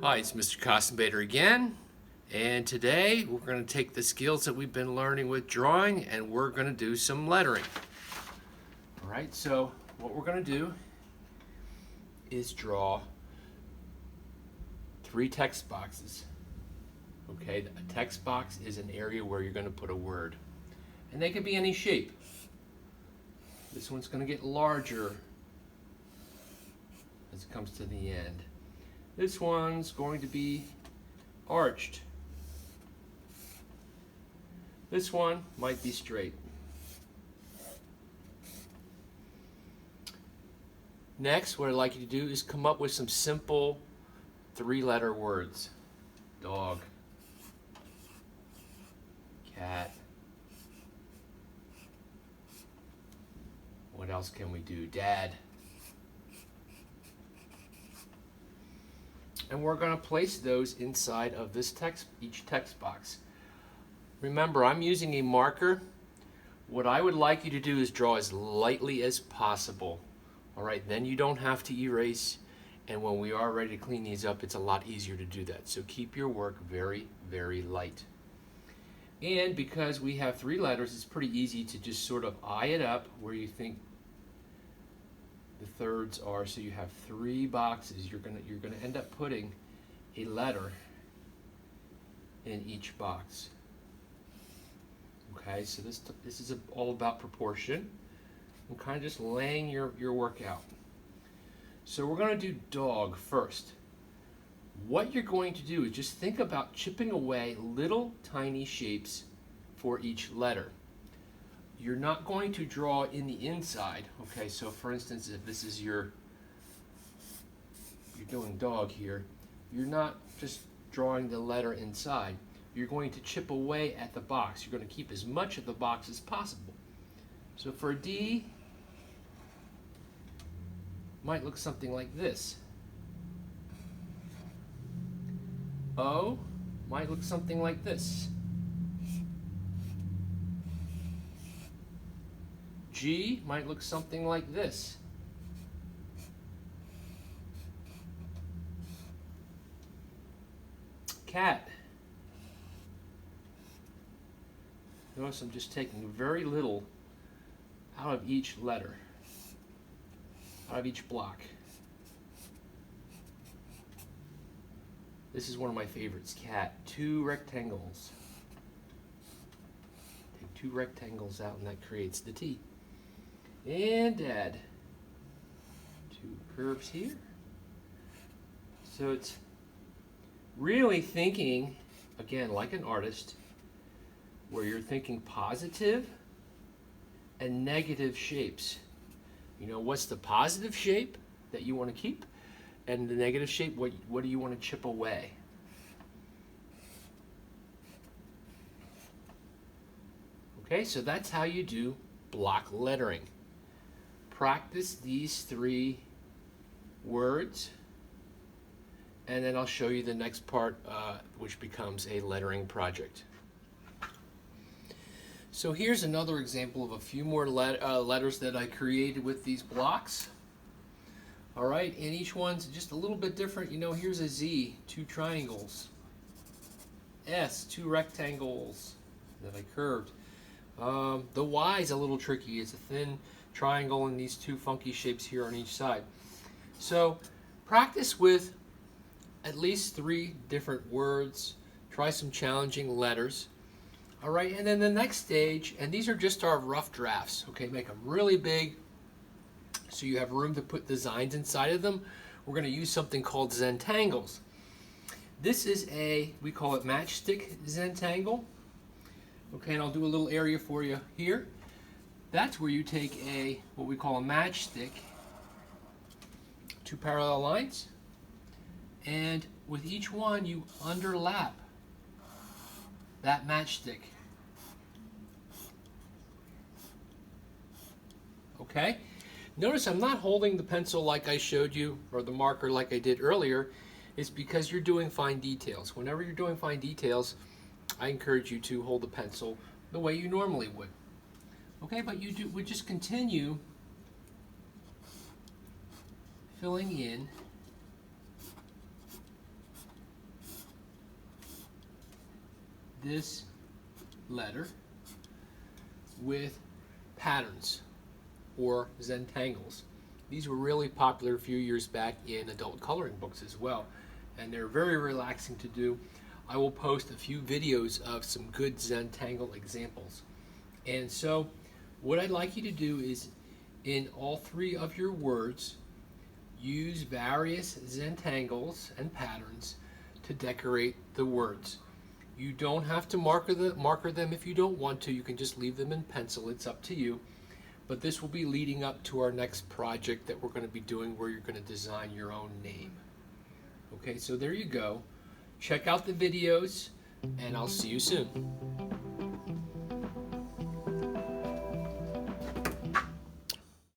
Hi, it's Mr. Kostenbader again, and today we're going to take the skills that we've been learning with drawing and we're going to do some lettering. Alright, so what we're going to do is draw 3 text boxes. Okay, a text box is an area where you're going to put a word, and they can be any shape. This one's going to get larger as it comes to the end. This one's going to be arched. This one might be straight. Next, what I'd like you to do is come up with some simple 3-letter words. Dog, cat. What else can we do? Dad. And we're going to place those inside of this each text box. Remember, I'm using a marker. What I would like you to do is draw as lightly as possible. All right, then you don't have to erase, and when we are ready to clean these up, it's a lot easier to do that. So keep your work very, very light. And because we have 3 letters, it's pretty easy to just sort of eye it up where you think the thirds are. So you have 3 boxes. You're gonna end up putting a letter in each box. Okay, so this is all about proportion. I'm kind of just laying your work out. So we're going to do dog first. What you're going to do is just think about chipping away little tiny shapes for each letter. You're not going to draw in the inside. Okay, so for instance, if this is you're doing dog here, you're not just drawing the letter inside. You're going to chip away at the box. You're going to keep as much of the box as possible. So for a D, might look something like this. O might look something like this. G might look something like this. Cat. Notice I'm just taking very little out of each letter, out of each block. This is one of my favorites, cat. 2 rectangles. Take 2 rectangles out and that creates the T. And dad. 2 curves here. So it's really thinking, again, like an artist, where you're thinking positive and negative shapes. You know, what's the positive shape that you want to keep? And the negative shape, what do you want to chip away? Okay, so that's how you do block lettering. Practice these 3 words, and then I'll show you the next part, which becomes a lettering project. So here's another example of a few more letters that I created with these blocks. All right, and each one's just a little bit different. You know, here's a Z, 2 triangles. S, 2 rectangles that I curved. The Y is a little tricky. It's a thin triangle and these 2 funky shapes here on each side. So practice with at least 3 different words. Try some challenging letters. All right, and then the next stage, and these are just our rough drafts. Okay, make them really big so you have room to put designs inside of them. We're going to use something called Zentangles. This is we call it matchstick Zentangle. Okay, and I'll do a little area for you here. That's where you take what we call a matchstick, 2 parallel lines, and with each one you underlap that matchstick. Okay? Notice I'm not holding the pencil like I showed you, or the marker like I did earlier. It's because you're doing fine details. Whenever you're doing fine details, I encourage you to hold the pencil the way you normally would. Okay, but you would just continue filling in this letter with patterns or Zentangles. These were really popular a few years back in adult coloring books as well, and they're very relaxing to do. I will post a few videos of some good Zentangle examples. And so what I'd like you to do is, in all three of your words, use various Zentangles and patterns to decorate the words. You don't have to marker them if you don't want to. You can just leave them in pencil. It's up to you. But this will be leading up to our next project that we're going to be doing, where you're going to design your own name. Okay, so there you go. Check out the videos, and I'll see you soon.